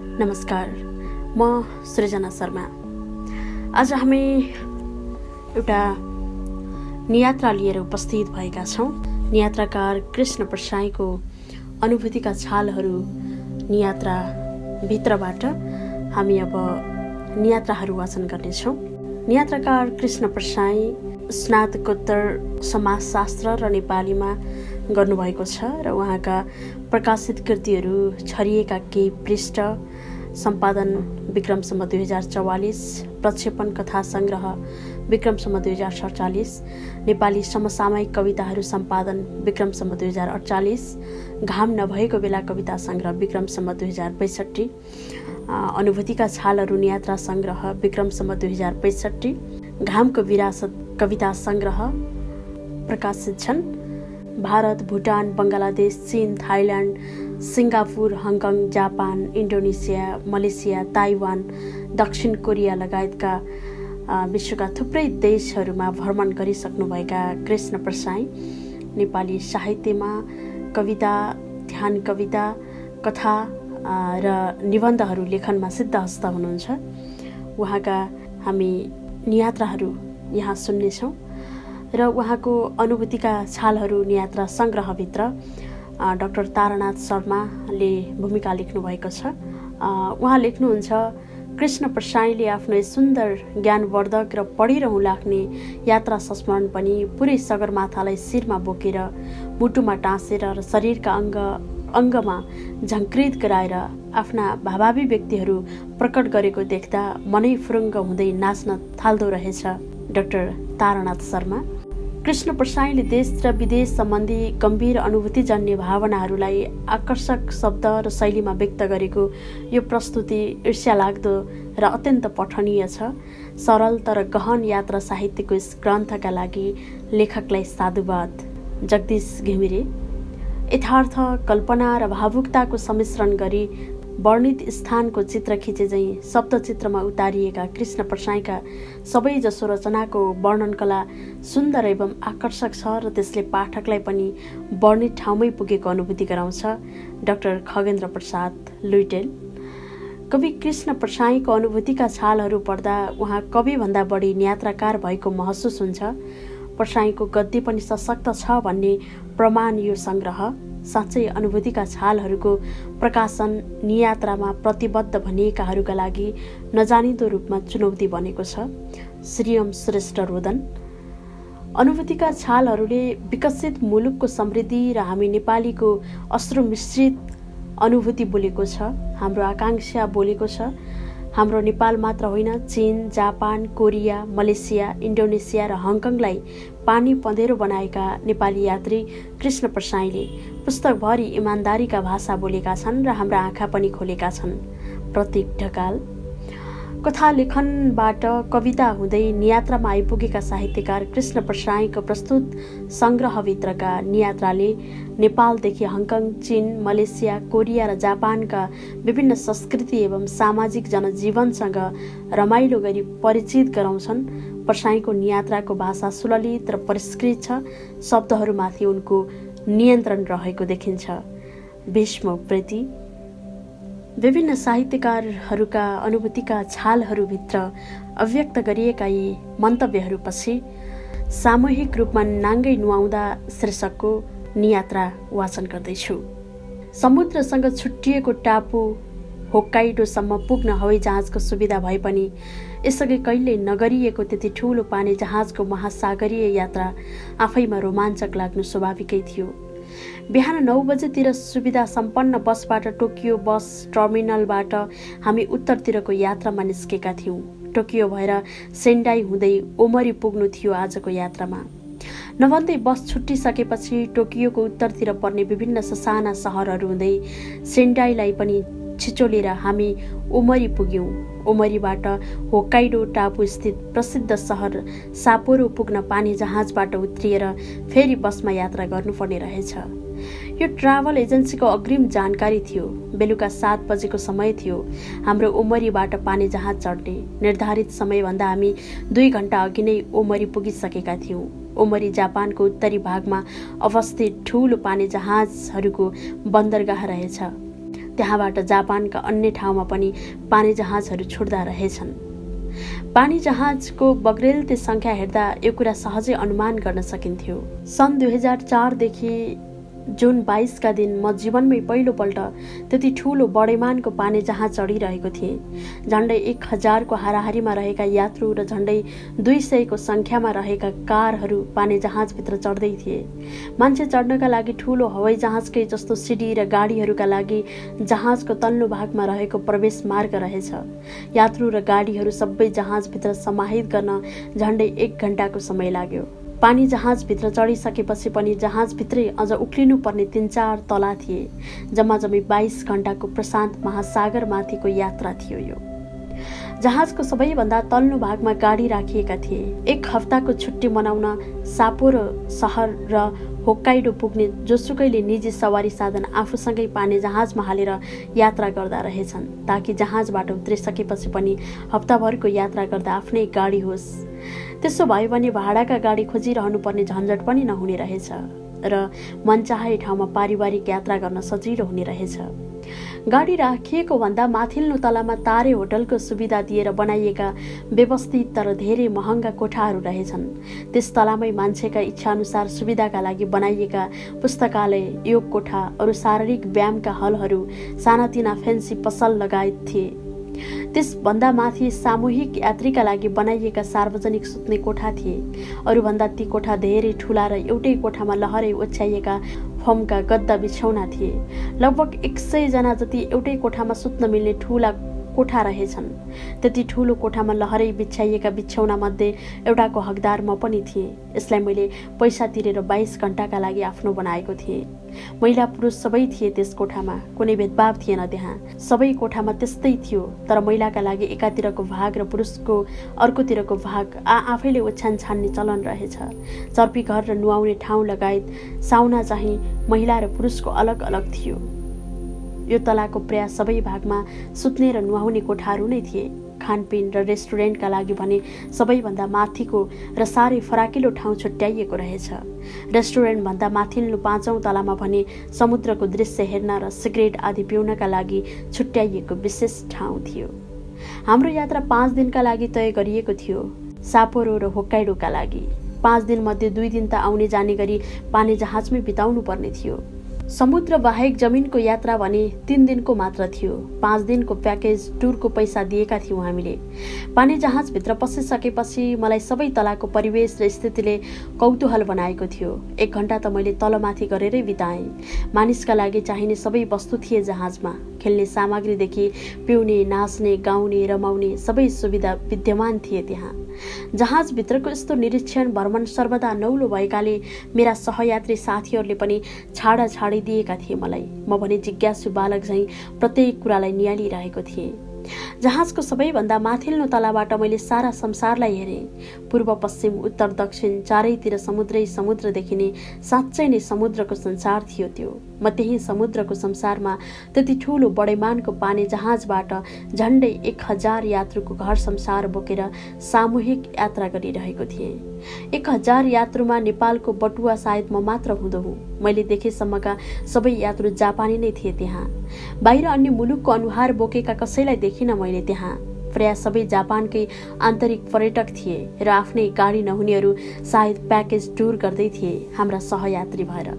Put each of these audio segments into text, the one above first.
नमस्कार, म सृजना शर्मा। आज हामी एउटा नियात्रा लिएर उपस्थित भएका छौँ। नियात्राकार कृष्ण प्रसाईको अनुभूतिका छालहरू नियात्राभित्रबाट हामी अब नियात्राहरू वाचन गर्नेछौँ। नियात्राकार कृष्ण प्रसाई स्नातकोत्तर समाजशास्त्र र नेपालीमा गर्नुभएको छ र उहाँका प्रकाशित कृतिहरू छरिएका केही पृष्ठ, सम्पादन विक्रमसम्म 2044, प्रक्षेपण कथा सङ्ग्रह विक्रमसम्म 2047, नेपाली समसामयिक कविताहरू सम्पादन विक्रमसम्म 2048, घाम नभएको बेला कविता सङ्ग्रह विक्रमसम्म 2062, अनुभूतिका छालहरू नियात्रा सङ्ग्रह विक्रमसम्म 2065, घामको विरासत कविता सङ्ग्रह प्रकाशित छन्। भारत, भुटान, बङ्गलादेश, चीन, Thailand, Singapore, Hong Kong, Japan, Indonesia, Malaysia, Taiwan, दक्षिण कोरिया लगायतका विश्वका थुप्रै देशहरूमा भ्रमण गरिसक्नुभएका कृष्ण प्रसाई नेपाली साहित्यमा कविता, ध्यान कविता, कथा र निबन्धहरू लेखनमा सिद्धहस्त हुनुहुन्छ। उहाँका हामी नियात्राहरू यहाँ सुन्नेछौँ र उहाँको अनुभूतिका छालहरू नियात्रा सङ्ग्रहभित्र डाक्टर तारानाथ शर्माले भूमिका लेख्नुभएको छ। उहाँ लेख्नुहुन्छ, कृष्ण प्रसाईले आफ्नो सुन्दर ज्ञानवर्धक र पढिरहँ लाग्ने यात्रा संस्मरण पनि पुरै सगरमाथालाई शिरमा बोकेर मुटुमा टाँसेर र शरीरका अङ्गमा झङ्कृत गराएर आफ्ना भावावी व्यक्तिहरू प्रकट गरेको देख्दा मनै फुरुङ्ग हुँदै नाच्न थाल्दो रहेछ। डाक्टर तारानाथ शर्मा। कृष्ण प्रसाईले देश र विदेश सम्बन्धी गम्भीर अनुभूतिजन्य भावनाहरूलाई आकर्षक शब्द र शैलीमा व्यक्त गरेको यो प्रस्तुति ईर्ष्यालाग्दो र अत्यन्त पठनीय छ। सरल तर गहन यात्रा साहित्यको यस ग्रन्थका लागि लेखकलाई साधुवाद। जगदीश घिमिरे। यथार्थ, कल्पना र भावुकताको सम्मिश्रण गरी वर्णित स्थानको चित्र खिचे झैँ शब्दचित्रमा उतारिएका कृष्ण प्रसाईका सबैजसो रचनाको वर्णन कला सुन्दर एवं आकर्षक छ र त्यसले पाठकलाई पनि वर्णित ठाउँमै पुगेको अनुभूति गराउँछ। डाक्टर खगेन्द्र प्रसाद लुइटेल। कवि कृष्ण प्रसाईको अनुभूतिका छालहरू पढ्दा उहाँ कविभन्दा बढी नियात्राकार भएको महसुस हुन्छ। प्रसाईको गद्य पनि सशक्त छ भन्ने प्रमाण यो सङ्ग्रह। साँच्चै अनुभूतिका छालहरूको प्रकाशन नियात्रामा प्रतिबद्ध भनिएकाहरूका लागि नजानिदो रूपमा चुनौती बनेको छ। श्रीयम श्रेष्ठ रोदन। अनुभूतिका छालहरूले विकसित मुलुकको समृद्धि र हामी नेपालीको अश्रु मिश्रित अनुभूति बोलेको छ। हाम्रो आकाङ्क्षा बोलेको छ। हाम्रो नेपाल मात्र होइन, चीन, जापान, कोरिया, मलेसिया, इन्डोनेसिया र हङकङलाई पानी पँधेरो बनाएका नेपाली यात्री कृष्ण प्रसाईले पुस्तकभरि इमान्दारीका भाषा बोलेका छन् र हाम्रा आँखा पनि खोलेका छन्। प्रतीक ढकाल। कथा लेखनबाट कविता हुँदै नियात्रामा आइपुगेका साहित्यकार कृष्ण प्रसाईको प्रस्तुत सङ्ग्रहभित्रका नियात्राले नेपालदेखि हङकङ, चीन, मलेसिया, कोरिया र जापानका विभिन्न संस्कृति एवं सामाजिक जनजीवनसँग रमाइलो गरी परिचित गराउँछन्। प्रसाईको नियात्राको भाषा सुललित र परिष्कृत छ। शब्दहरूमाथि उनको नियन्त्रण रहेको देखिन्छ। भीष्म उप्रेती। विभिन्न साहित्यकारहरूका अनुभूतिका छालहरूभित्र अव्यक्त गरिएका यी मन्तव्यहरूपछि सामूहिक रूपमा नाङ्गै नुहाउँदा शीर्षकको नियात्रा वाचन गर्दैछु। समुद्रसँग छुट्टिएको टापु होक्काइडोसम्म पुग्न हवाईजहाजको सुविधा भए पनि यसअघि कहिल्यै नगरिएको त्यति ठुलो पानी जहाजको महासागरीय यात्रा आफैमा रोमाञ्चक लाग्नु स्वाभाविकै थियो। बिहान 9 बजेतिर सुविधा सम्पन्न बसबाट टोकियो बस टर्मिनलबाट हामी उत्तरतिरको यात्रामा निस्केका थियौँ। टोकियो भएर सेन्डाई हुँदै ओमरी पुग्नु थियो आजको यात्रामा। नभन्दै बस छुट्टिसकेपछि टोकियोको उत्तरतिर पर्ने विभिन्न ससाना सहरहरू हुँदै सेन्डाईलाई पनि छिचोलेर हामी ओमरी पुग्यौँ। ओमरीबाट होक्काइडो टापु स्थित प्रसिद्ध सहर सापोरो पुग्न पानी जहाजबाट उत्रिएर फेरि बसमा यात्रा गर्नुपर्ने रहेछ। यो ट्राभल एजेन्सीको अग्रिम जानकारी थियो। बेलुका 7 बजेको समय थियो हाम्रो ओमरीबाट पानी जहाज चढ्ने। निर्धारित समयभन्दा हामी 2 घण्टा अघि नै ओमरी पुगिसकेका थियौँ। ओमरी जापानको उत्तरी भागमा अवस्थित ठूलो पानी जहाजहरूको बन्दरगाह रहेछ। त्यहाँबाट जापानका अन्य ठाउँमा पनि पानी जहाजहरू छुट्दा रहेछन्। पानी जहाजको बग्रेलते संख्या हेर्दा यो कुरा सहजै अनुमान गर्न सकिन्थ्यो। सन् 2004 देखि जुन 22 का दिन म जीवनमै पहिलोपल्ट त्यति ठूलो बढेमानको पानी जहाज चढिरहेको थिएँ। झण्डै 1000 को हाराहारीमा रहेका यात्रु र झण्डै 200 को संख्यामा रहेका कारहरू पानी जहाजभित्र चढ्दै थिए। मान्छे चढ्नका लागि ठूलो हवाई जहाजकै जस्तो सिडी र गाडीहरूका लागि जहाजको तल्लो भागमा रहेको प्रवेश मार्ग रहेछ। यात्रु र गाडीहरू सबै जहाजभित्र समाहित गर्न झण्डै 1 घण्टाको समय लाग्यो। पानी जहाजभित्र चढिसकेपछि पनि जहाजभित्रै अझ उक्लिनु पर्ने 3-4 तला थिए। जम्माजम्मी 22 घण्टाको प्रशान्त महासागरमाथिको यात्रा थियो यो। जहाजको सबैभन्दा तल्लो भागमा गाडी राखिएका थिए। 1 हप्ताको छुट्टी मनाउन साप्पोरो सहर र होक्काइडो पुग्ने जोसुकैले निजी सवारी साधन आफूसँगै पानी जहाजमा हालेर यात्रा गर्दा रहेछन्, ताकि जहाजबाट उत्रिसकेपछि पनि हप्ताभरको यात्रा गर्दा आफ्नै गाडी होस्। त्यसो भयो भने भाडाका गाडी खोजिरहनु पर्ने झन्झट पनि नहुने रहेछ र मनचाहे ठाउँमा पारिवारिक यात्रा गर्न सजिलो हुने रहेछ। गाडी राखिएको भन्दा माथिल्लो तलामा तारे होटलको सुविधा दिएर बनाइएका व्यवस्थित तर धेरै महँगा कोठाहरू रहेछन्। त्यस तलामै मान्छेका इच्छाअनुसार सुविधाका लागि बनाइएका पुस्तकालय, योग कोठा, अरू शारीरिक व्यायामका हलहरू, सानातिना फेन्सी पसल लगायत थिए। त्यसभन्दा माथि सामूहिक यात्रीका लागि बनाइएका सार्वजनिक सुत्ने कोठा थिए। अरूभन्दा ती कोठा धेरै ठूला र एउटै कोठामा लहरै ओछ्याइएका फोमका गद्दा बिछौना थिए। लगभग 100 जना जति एउटै कोठामा सुत्न मिल्ने ठूला कोठा रहेछन्। त्यति ठूलो कोठामा लहरै बिछ्याइएका बिछौना मध्ये एउटाको हकदार म पनि थिएँ। यसलाई मैले पैसा तिरेर 22 घण्टाका लागि आफ्नो बनाएको थिएँ। महिला पुरुष सबै थिए त्यस कोठामा, कुनै भेदभाव थिएन त्यहाँ। सबै कोठामा त्यस्तै थियो, तर महिलाका लागि एकातिरको भाग र पुरुषको अर्कोतिरको भाग आफैले ओछ्यान छान्ने चलन रहेछ। चर्पी घर र नुहाउने ठाउँ लगायत साउना चाहिँ महिला र पुरुषको अलग अलग थियो। यो तलाको प्राय सबै भागमा सुत्ने र नुहाउने कोठाहरू नै थिए। खानपिन र रेस्टुरेन्टका लागि भने सबैभन्दा माथिको र साह्रै फराकिलो ठाउँ छुट्याइएको रहेछ। रेस्टुरेन्टभन्दा माथिल्लो 5औं तलामा भने समुद्रको दृश्य हेर्न र सिगरेट आदि पिउनका लागि छुट्याइएको विशेष ठाउँ थियो। हाम्रो यात्रा 5 दिनका लागि तय गरिएको थियो, साप्पोरो र होक्काइडोका लागि। 5 दिनमध्ये 2 दिन त आउने जाने गरी पानी जहाजमै बिताउनु पर्ने थियो। समुद्र बाहेक जमिनको यात्रा भने 3 दिनको मात्र थियो। 5 दिनको प्याकेज टुरको पैसा दिएका थियौँ हामीले। पानी जहाजभित्र पसिसकेपछि मलाई सबै तलाको परिवेश र स्थितिले कौतूहल बनाएको थियो। 1 घण्टा त मैले तलमाथि गरेरै बिताएँ। मानिसका लागि चाहिने सबै वस्तु थिए जहाजमा। खेल्ने सामग्रीदेखि पिउने, नाच्ने, गाउने, रमाउने सबै सुविधा विद्यमान थिए त्यहाँ। जहाजभित्रको यस्तो निरीक्षण भ्रमण सर्वदा नौलो भएकाले मेरा सहयात्री साथीहरूले पनि छाडा दिएका थिए मलाई। म भने जिज्ञासु बालक झैँ प्रत्येक कुरालाई नियालिरहेको थिएँ। जहाजको सबैभन्दा माथिल्लो तलाबाट मैले सारा संसारलाई हेरेँ। पूर्व पश्चिम उत्तर दक्षिण चारैतिर समुद्रै समुद्र देखिने साँच्चै नै समुद्रको संसार थियो त्यो। म त्यही समुद्रको संसारमा त्यति ठूलो बढेमानको पानी जहाजबाट झण्डै 1000 यात्रुको घर संसार बोकेर सामूहिक यात्रा गरिरहेको थिएँ। 1000 यात्रुमा नेपालको बटुवा सायद म मात्र हुँदो। मैले देखेसम्मका सबै यात्रु जापानी नै थिए त्यहाँ। बाहिर अन्य मुलुकको अनुहार बोकेका कसैलाई देखिन मैले त्यहाँ। प्राय सबै जापानकै आन्तरिक पर्यटक थिए र आफ्नै गाडी नहुनेहरू सायद प्याकेज टुर गर्दै थिए हाम्रा सहयात्री भएर।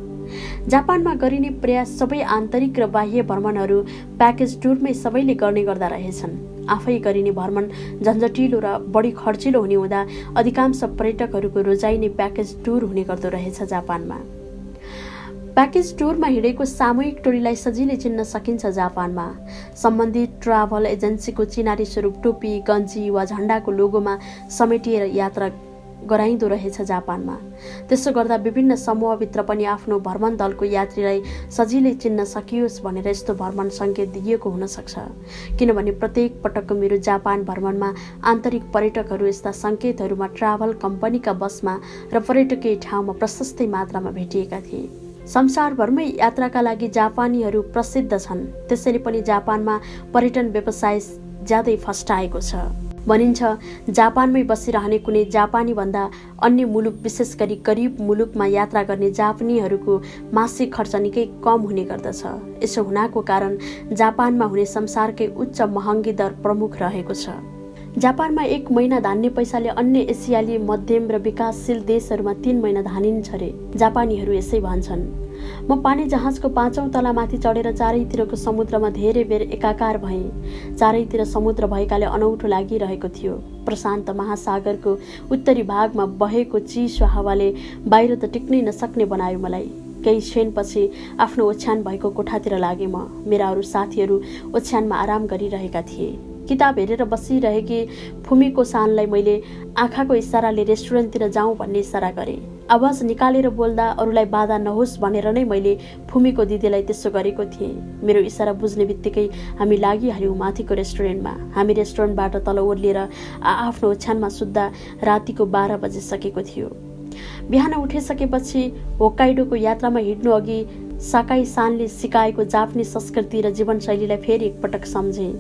जापानमा गरिने प्राय सबै आन्तरिक र बाह्य भ्रमणहरू प्याकेज टुरमै सबैले गर्ने गर्दा रहेछन्। आफै गरिने भ्रमण झन्झटिलो र बढी खर्चिलो हुने हुँदा अधिकांश पर्यटकहरूको रोजाइ नै प्याकेज टुर हुने गर्दो रहेछ जापानमा। प्याकेज टुरमा हिँडेको सामूहिक टोलीलाई सजिलै चिन्न सकिन्छ जापानमा। सम्बन्धित ट्राभल एजेन्सीको चिनारी स्वरूप टोपी, गन्जी वा झण्डाको लोगोमा समेटिएर यात्रा गराइँदो रहेछ जापानमा। त्यसो गर्दा विभिन्न समूहभित्र पनि आफ्नो भ्रमण दलको यात्रीलाई सजिलै चिन्न सकियोस् भनेर यस्तो भ्रमण सङ्केत दिइएको हुन सक्छ। किनभने प्रत्येक पटकको मेरो जापान भ्रमणमा आन्तरिक पर्यटकहरू यस्ता सङ्केतहरूमा ट्राभल कम्पनीका बसमा र पर्यटकीय ठाउँमा प्रशस्तै मात्रामा भेटिएका थिए। संसारभरमै यात्राका लागि जापानीहरू प्रसिद्ध छन्, त्यसैले पनि जापानमा पर्यटन व्यवसाय ज्यादै फस्टाएको छ। भनिन्छ जापानमै बसिरहने कुनै जापानी भन्दा अन्य मुलुक विशेष गरी गरिब मुलुकमा यात्रा गर्ने जापानीहरूको मासिक खर्च निकै कम हुने गर्दछ। यसो हुनाको कारण जापानमा हुने संसारकै उच्च महँगी दर प्रमुख रहेको छ। जापानमा 1 महिना धान्ने पैसाले अन्य एसियाली मध्यम र विकासशील देशहरूमा 3 महिना धानिन्छ रे। जापानीहरू यसै भन्छन्। म पानी जहाजको 5औं तलामाथि चढेर चारैतिरको समुद्रमा धेरै बेर एकाकार भएँ। चारैतिर समुद्र भएकाले अनौठो लागिरहेको थियो। प्रशान्त महासागरको उत्तरी भागमा बहेको चिसो हावाले बाहिर त टिक्नै नसक्ने बनायो मलाई। केही क्षणपछि आफ्नो ओछ्यान भएको कोठातिर लागे म। मेरा अरू साथीहरू ओछ्यानमा आराम गरिरहेका थिए। किताब हेरेर बसिरहेकी फुमीको सानलाई मैले आँखाको इसाराले रेस्टुरेन्टतिर जाउँ भन्ने इसारा गरेँ। आवाज निकालेर बोल्दा अरूलाई बाधा नहोस् भनेर नै मैले फुमीको दिदीलाई त्यसो गरेको थिएँ। मेरो इसारा बुझ्ने बित्तिकै हामी लागिहाल्यौँ माथिको रेस्टुरेन्टमा। हामी रेस्टुरेन्टबाट तल ओर्लिएर आफ्नो ओछ्यानमा सुत्दा रातिको 12 बजिसकेको थियो। बिहान उठिसकेपछि होक्काइडोको यात्रामा हिँड्नु अघि साकाई सानले सिकाएको जापानी संस्कृति र जीवनशैलीलाई फेरि एकपटक सम्झेँ।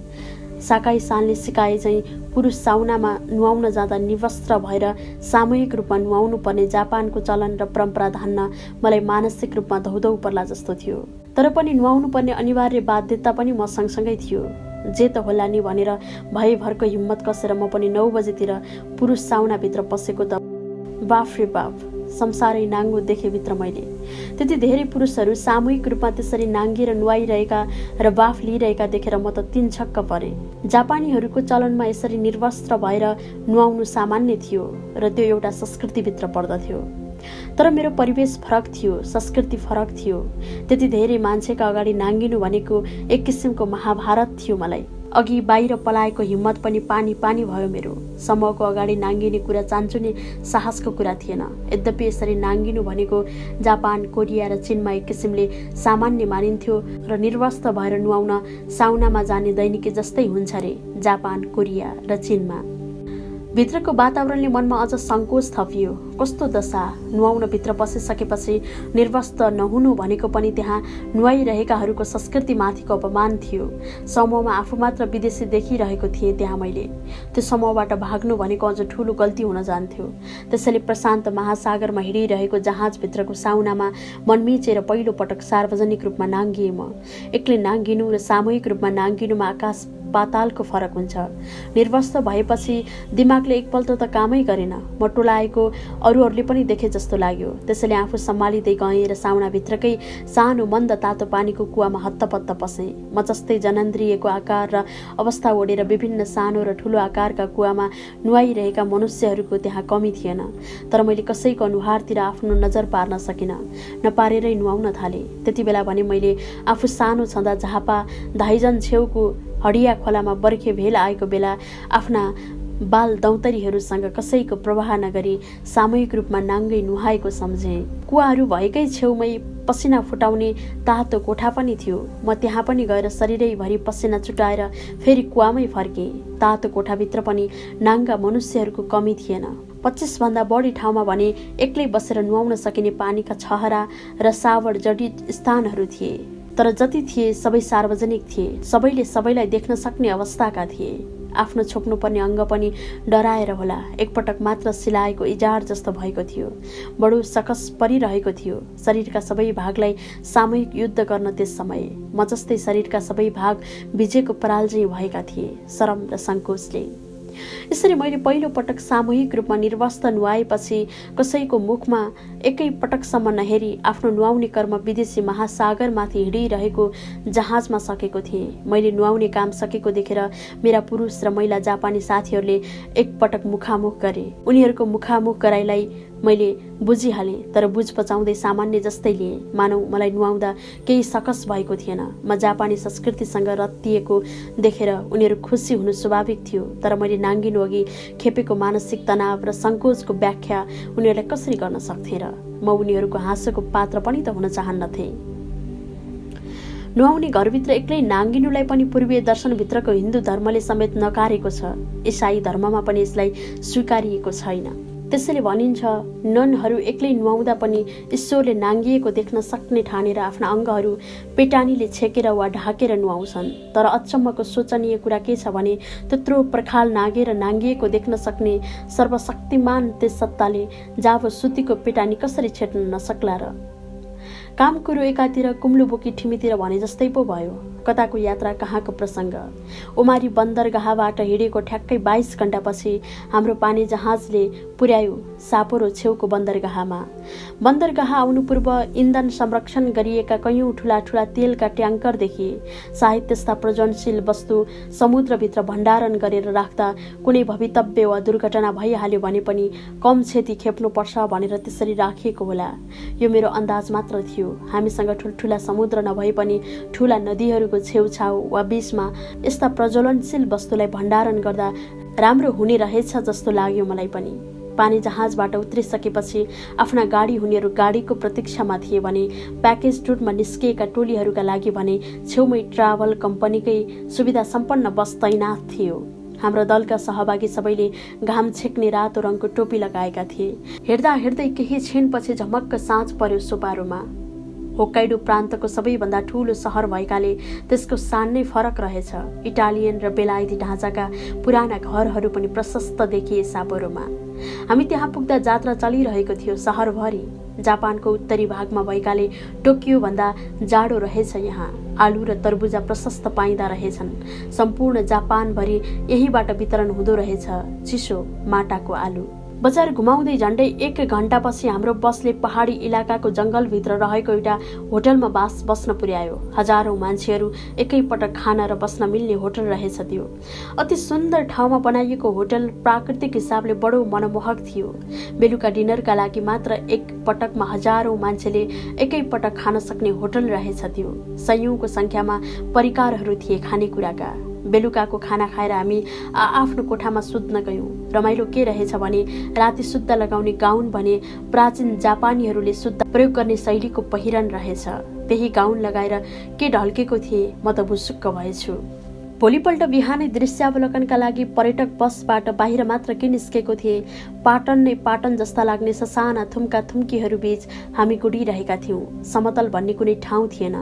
साकाई सानले सिकाए चाहिँ पुरुष साउनामा नुहाउन जाँदा निवस्त्र भएर सामूहिक रूपमा नुहाउनु पर्ने जापानको चलन र परम्परा धान्न मलाई मानसिक रूपमा धौधौ पर्ला जस्तो थियो। तर पनि नुहाउनु पर्ने अनिवार्य बाध्यता पनि म सँगसँगै थियो। जे त होला नि भनेर भयभरको हिम्मत कसेर म पनि 9 बजेतिर पुरुष साउनाभित्र पसेको त बाफ रे बाफ, संसारै नाङ्गो देखे भित्र मैले। त्यति धेरै पुरुषहरू सामूहिक रूपमा त्यसरी नाङ्गिएर नुहाइरहेका र बाफ लिइरहेका देखेर म त 3 छक्क परेँ। जापानीहरूको चलनमा यसरी निर्वस्त्र भएर नुहाउनु सामान्य थियो र त्यो एउटा संस्कृतिभित्र पर्दथ्यो। तर मेरो परिवेश फरक थियो, संस्कृति फरक थियो। त्यति धेरै मान्छेका अगाडि नाङ्गिनु भनेको एक किसिमको महाभारत थियो मलाई। अघि बाहिर पलाएको हिम्मत पनि पानी पानी भयो मेरो। समूहको अगाडि नाङ्गिने कुरा चान्चुने साहसको कुरा थिएन। यद्यपि यसरी नाङ्गिनु भनेको जापान, कोरिया र चीनमा एक किसिमले सामान्य मानिन्थ्यो र निर्वस्त्र भएर नुहाउन साउनामा जाने दैनिकी जस्तै हुन्छ रे जापान, कोरिया र चीनमा। भित्रको वातावरणले मनमा अझ सङ्कोच थपियो। कस्तो दशा! नुहाउन भित्र पसिसकेपछि निर्वस्त्र नहुनु भनेको पनि त्यहाँ नुहाइरहेकाहरूको संस्कृतिमाथिको अपमान थियो। समूहमा आफू मात्र विदेशी देखिरहेको थिएँ त्यहाँ मैले। त्यो समूहबाट भाग्नु भनेको अझ ठुलो गल्ती हुन जान्थ्यो। त्यसैले प्रशान्त महासागरमा हिँडिरहेको जहाजभित्रको साउनामा मनमिचेर पहिलो पटक सार्वजनिक रूपमा नाङ्गिएँ म। एक्लै नाङ्गिनु र सामूहिक रूपमा नाङ्गिनुमा आकाश पातालको फरक हुन्छ। निर्वस्त्र भएपछि दिमागले एकपल्ट त कामै गरेन। म टोलाएको अरूहरूले पनि देखे जस्तो लाग्यो। त्यसैले आफू सम्हालिँदै गएँ र साउनाभित्रकै सानो मन्द तातो पानीको कुवामा हत्तपत्त पसेँ। म जस्तै जनन्द्रियको आकार र अवस्था ओढेर विभिन्न सानो र ठुलो आकारका कुवामा नुहाइरहेका मनुष्यहरूको त्यहाँ कमी थिएन। तर मैले कसैको अनुहारतिर आफ्नो नजर पार्न सकिनँ। नपारेरै नुहाउन थालेँ। त्यति बेला भने मैले आफू सानो छँदा झापा धाइजन छेउको हडिया खोलामा बर्खे भेल आएको बेला आफ्ना बाल दौतरीहरूसँग कसैको प्रवाह नगरी सामूहिक रूपमा नाङ्गै नुहाएको सम्झेँ। कुवाहरू भएकै छेउमै पसिना फुटाउने तातो कोठा पनि थियो। म त्यहाँ पनि गएर शरीरैभरि पसिना चुटाएर फेरि कुवामै फर्केँ। तातो कोठाभित्र पनि नाङ्गा मनुष्यहरूको कमी थिएन। 25 भन्दा बढी ठाउँमा भने एक्लै बसेर नुहाउन सकिने पानीका छहरा र सावर जडित स्थानहरू थिए। तर जति थिए सबै सार्वजनिक थिए। सबैले सबैलाई देख्न सक्ने अवस्थाका थिए। आफ्नो छोप्नुपर्ने अङ्ग पनि डराएर होला एकपटक मात्र सिलाएको इजार जस्तो भएको थियो। बडो सकस परिरहेको थियो। शरीरका सबै भागलाई सामूहिक युद्ध गर्न त्यस समय म जस्तै शरीरका सबै भाग भिजेको परालझै भएका थिए शरम र सङ्कोचले। यसरी मैले पहिलो पटक सामूहिक रूपमा निर्वस्त्र नुहाएपछि कसैको मुखमा एकै पटकसम्म नहेरी आफ्नो नुहाउने कर्म विदेशी महासागरमाथि हिँडिरहेको जहाजमा सकेको थिएँ। मैले नुहाउने काम सकेको देखेर मेरा पुरुष र महिला जापानी साथीहरूले एकपटक मुखामुख गरे। उनीहरूको मुखामुख गराइलाई मैले बुझिहालेँ। तर बुझ पचाउँदै सामान्य जस्तै लिएँ। मानौ मलाई नुहाउँदा केही सकस भएको थिएन। म जापानी संस्कृतिसँग रत्तिएको देखेर उनीहरू खुसी हुनु स्वाभाविक थियो। तर मैले नाङ्गिनु अघि खेपेको मानसिक तनाव र सङ्कोचको व्याख्या उनीहरूलाई कसरी गर्न सक्थेँ र? म उनीहरूको हाँसोको पात्र पनि त हुन चाहन्नथेँ। नुहाउने घरभित्र एक्लै नाङ्गिनुलाई पनि पूर्वीय दर्शनभित्रको हिन्दू धर्मले समेत नकारेको छ। इसाई धर्ममा पनि यसलाई स्वीकारिएको छैन। त्यसैले भनिन्छ ननहरू एक्लै नुहाउँदा पनि ईश्वरले नाङ्गिएको देख्न सक्ने ठानेर आफ्ना अङ्गहरू पेटानीले छेकेर वा ढाकेर नुहाउँछन्। तर अचम्मको शोचनीय कुरा के छ भने त्यत्रो पर्खाल नागेर नाङ्गिएको देख्न सक्ने सर्वशक्तिमान त्यस सत्ताले जाब सुतीको पेटानी कसरी छेट्न नसक्ला र? काम कुरो एकातिर कुम्लो बोकी ठिमीतिर भने जस्तै पो भयो। कताको यात्रा कहाँको प्रसङ्ग। उमारी बन्दरगाहबाट हिँडेको ठ्याक्कै 22 घण्टापछि हाम्रो पानी जहाजले पुर्यायो सापोरो छेउको बन्दरगाहमा। बन्दरगाह आउनु पूर्व इन्धन संरक्षण गरिएका कैयौँ ठुला ठुला तेलका ट्याङ्कर देखिए। सायद त्यस्ता प्रज्वलनशील वस्तु समुद्रभित्र भण्डारण गरेर राख्दा कुनै भवितव्य वा दुर्घटना भइहाल्यो भने पनि कम क्षति खेप्नुपर्छ भनेर त्यसरी राखिएको होला। यो मेरो अन्दाज मात्र थियो। हामीसँग ठुल्ठुला समुद्र नभए पनि ठुला नदीहरूको छेउछाउ वा बीचमा यस्ता प्रज्वलनशील वस्तुलाई भण्डारण गर्दा राम्रो हुने रहेछ जस्तो लाग्यो मलाई पनि। पानी जहाजबाट उत्रिसकेपछि आफ्ना गाडी हुनेहरू गाडीको प्रतीक्षामा थिए भने प्याकेज टुरमा निस्किएका टोलीहरूका लागि भने छेउमै ट्राभल कम्पनीकै सुविधा सम्पन्न बस तैनाथ थियो। हाम्रो दलका सहभागी सबैले घाम छेक्ने रातो रङको टोपी लगाएका थिए। हेर्दा हेर्दै केही क्षणपछि झमक्क साँझ पर्यो सोपारोमा। होक्काइडो प्रान्तको सबैभन्दा ठूलो सहर भएकाले त्यसको सान नै फरक रहेछ। इटालियन र बेलायती ढाँचाका पुराना घरहरू पनि प्रशस्त देखिए सापोरोमा। हामी त्यहाँ पुग्दा जात्रा चलिरहेको थियो सहरभरि। जापानको उत्तरी भागमा भएकाले टोकियो भन्दा जाडो रहेछ यहाँ। आलु र तरबुजा प्रशस्त पाइँदा रहेछन्। सम्पूर्ण जापानभरि यहीबाट वितरण हुँदो रहेछ चिसो माटाको आलु। बजार घुमाउँदै झण्डै 1 घण्टापछि हाम्रो बसले पहाडी इलाकाको जंगलभित्र रहेको एउटा होटलमा बस्न पुर्यायो। हजारौं मान्छेहरू एकैपटक खान र बस्न मिल्ने होटल रहेछ त्यो। अति सुन्दर ठाउँमा बनाइएको होटल प्राकृतिक हिसाबले बडो मनमोहक थियो। बेलुका डिनरका लागि मात्र एक पटकमा हजारौं मान्छेले एकैपटक खान सक्ने होटल रहेछ त्यो। सयौंको संख्यामा परिकारहरू थिए खानेकुराका। बेलुकाको खाना खाएर हामी आफ्नो कोठामा सुत्न गयौं। रमाइलो के रहेछ भने राति सुत्दा लगाउने गाउन भने प्राचीन जापानीहरूले सुत्दा प्रयोग गर्ने शैलीको पहिरन रहेछ। त्यही गाउन लगाएर के ढल्केको थिए म त भुसुक्क भएछु। भोलिपल्ट बिहानै दृश्यावलोकनका लागि पर्यटक बसबाट बाहिर मात्र के निस्केको थिए। पाटन नै पाटन जस्ता लाग्ने ससाना थुम्का थुम्कीहरू बीच हामी गुडिरहेका थियौं। समतल भन्ने कुनै ठाउँ थिएन।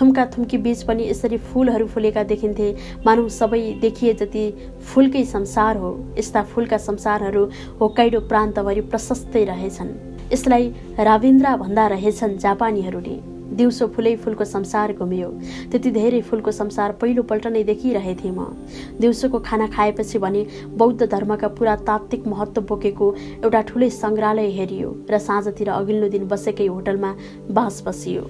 थुम्का थुम्की बीच पनि यसरी फूलहरू फुलेका देखिन्थे। मानौ सबै देखिए जति फूलकै संसार हो। यस्ता फूलका संसारहरू होक्काइडो प्रान्तभरि प्रशस्तै रहेछन्। यसलाई राविन्द्रा भन्दा रहेछन् जापानीहरूले। दिउँसो फुलै फूलको संसार घुमियो। त्यति धेरै फूलको संसार पहिलोपल्ट नै देखिरहेथे म। दिउँसोको खाना खाएपछि भने बौद्ध धर्मका पुरातात्विक महत्त्व बोकेको एउटा ठुलै सङ्ग्रहालय हेरियो र साँझतिर अघिल्लो दिन बसेकै होटलमा बास बसियो।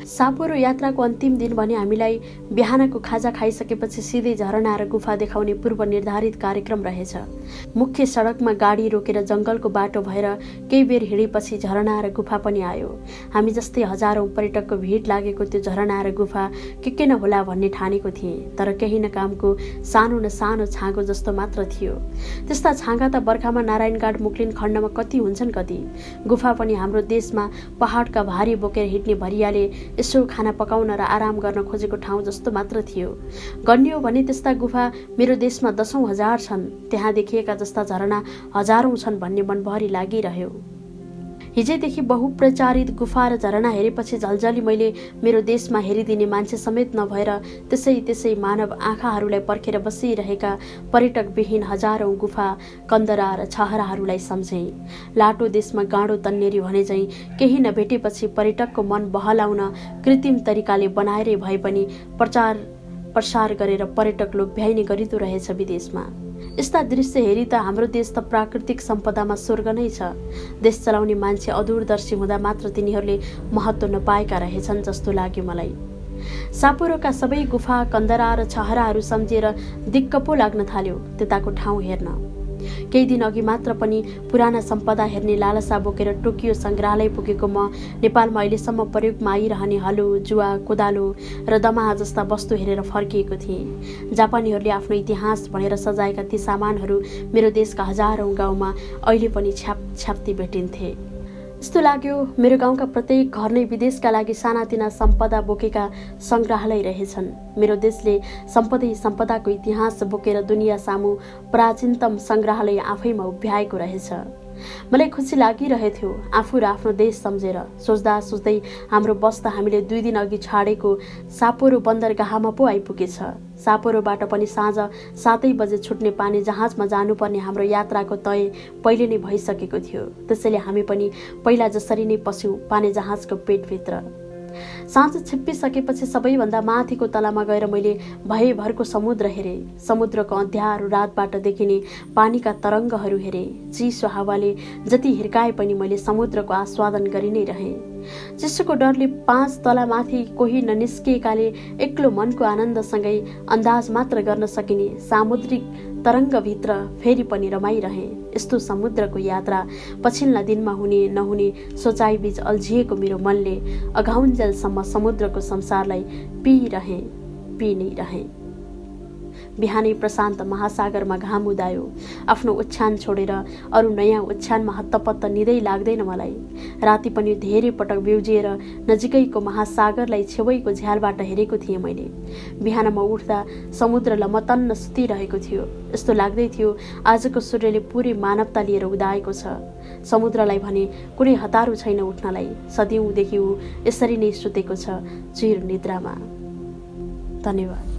सापोरो यात्राको अन्तिम दिन भने हामीलाई बिहानको खाजा खाइसकेपछि सिधै झरना र गुफा देखाउने पूर्व निर्धारित कार्यक्रम रहेछ। मुख्य सडकमा गाडी रोकेर जंगलको बाटो भएर केही बेर हिँडेपछि झरना र गुफा पनि आयो। हामी जस्तै हजारौं पर्यटकको भिड लागेको त्यो झरना र गुफा के न होला भन्ने ठानेको थिएँ। तर केही न कामको सानो न सानो छाँगो जस्तो मात्र थियो। त्यस्ता छाँगा त बर्खामा नारायणघाट मुक्लिन खण्डमा कति हुन्छन् कति। गुफा पनि हाम्रो देशमा पहाडका भारी बोकेर हिँड्ने भरियाले यसो खाना पकाउन र आराम गर्न खोजेको ठाउँ जस्तो मात्र थियो। गन्यो भने त्यस्ता गुफा मेरो देशमा 10,000 हजार छन्। त्यहाँ देखिएका जस्ता झरना हजारौं छन् भन्ने मनभरि लागिरह्यो। हिजैदेखि बहुप्रचारित गुफा र झरना हेरेपछि झलझली मैले मेरो देशमा हेरिदिने मान्छे समेत नभएर त्यसै मानव आँखाहरूलाई पर्खेर बसिरहेका पर्यटकविहीन हजारौं गुफा कन्दरा र छहराहरूलाई सम्झे। लाटो देशमा गाँडो तन्नेरी भने झैं केही नभेटेपछि पर्यटकको मन बहलाउन कृत्रिम तरिकाले बनाएरै भए पनि प्रचार प्रसार गरेर पर्यटक लोभ्याइने गरिदो रहेछ विदेशमा। यस्ता दृश्य हेरी त हाम्रो देश त प्राकृतिक सम्पदामा स्वर्ग नै छ। देश चलाउने मान्छे अदूरदर्शी हुँदा मात्र तिनीहरूले महत्त्व नपाएका रहेछन् जस्तो लाग्यो मलाई। सापोरोका सबै गुफा कन्दरा र छहराहरू सम्झेर दिक्क पो लाग्न थाल्यो त्यताको ठाउँ हेर्न। केही दिन अघि मात्र पनि पुराना सम्पदा हेर्ने लालसा बोकेर टोकियो संग्रहालय पुगेको म नेपालमा अहिलेसम्म प्रयोगमा आइरहने हलो, जुवा, कोदालो र दमाहा जस्ता वस्तु हेरेर फर्किएको थिएँ। जापानीहरूले आफ्नो इतिहास भनेर सजाएका ती सामानहरू मेरो देशका हजारौं गाउँमा अहिले पनि छ्याप्ती भेटिन्थे। यस्तो लाग्यो मेरो गाउँका प्रत्येक घर नै विदेशका लागि सानातिना सम्पदा बोकेका संग्रहालय रहेछन्। मेरो देशले सम्पदाको इतिहास बोकेर दुनिया सामु प्राचीनतम संग्रहालय आफैमा उभ्याएको रहेछ। मलाई खुसी लागिरहेथ्यो आफू र आफ्नो देश सम्झेर। सोच्दा सोच्दै हाम्रो बस त हामीले 2 दिन अघि छाडेको सापोरो बन्दरगाहमा पो आइपुगेछ। सापोरोबाट पनि साँझ 7 बजे छुट्ने पानी जहाजमा जानुपर्ने हाम्रो यात्राको तय पहिले नै भइसकेको थियो। त्यसैले हामी पनि पहिला जसरी नै पस्यौं पानी जहाजको पेटभित्र। साँझ छिप्पिसकेपछि सबैभन्दा माथिको तलामा गएर मैले भयभरको समुद्र हेरेँ। समुद्रको अँध्यारो रातबाट देखिने पानीका तरङ्गहरू हेरेँ। चिसो हावाले जति हिर्काए पनि मैले समुद्रको आस्वादन गरि नै रहेँ। चिसोको डरले 5 तलामाथि कोही ननिस्किएकाले एक्लो मनको आनन्दसँगै अन्दाज मात्र गर्न सकिने सामुद्रिक तरङ्गभित्र फेरि पनि रमाइरहेँ। यस्तो समुद्रको यात्रा पछिल्ला दिनमा हुने नहुने सोचाइबीच अल्झिएको मेरो मनले अघाउन्जेलसम्म समुद्रको संसारलाई पी नै रहेँ। बिहानै प्रशान्त महासागरमा घाम उदायो। आफ्नो ओछ्यान छोडेर अरू नयाँ ओछ्यानमा हत्तपत्त निदै लाग्दैन मलाई। राति पनि धेरै पटक बिउजिएर नजिकैको महासागरलाई छेउैको झ्यालबाट हेरेको थिएँ मैले। बिहानमा उठ्दा समुद्र लमतन्न सुतिरहेको थियो। यस्तो लाग्दै थियो आजको सूर्यले पुरै मानवता लिएर उदाएको छ। समुद्रलाई भने कुनै हतारो छैन उठ्नलाई। सदियौँदेखि ऊ यसरी नै सुतेको छ चिर निद्रामा। धन्यवाद।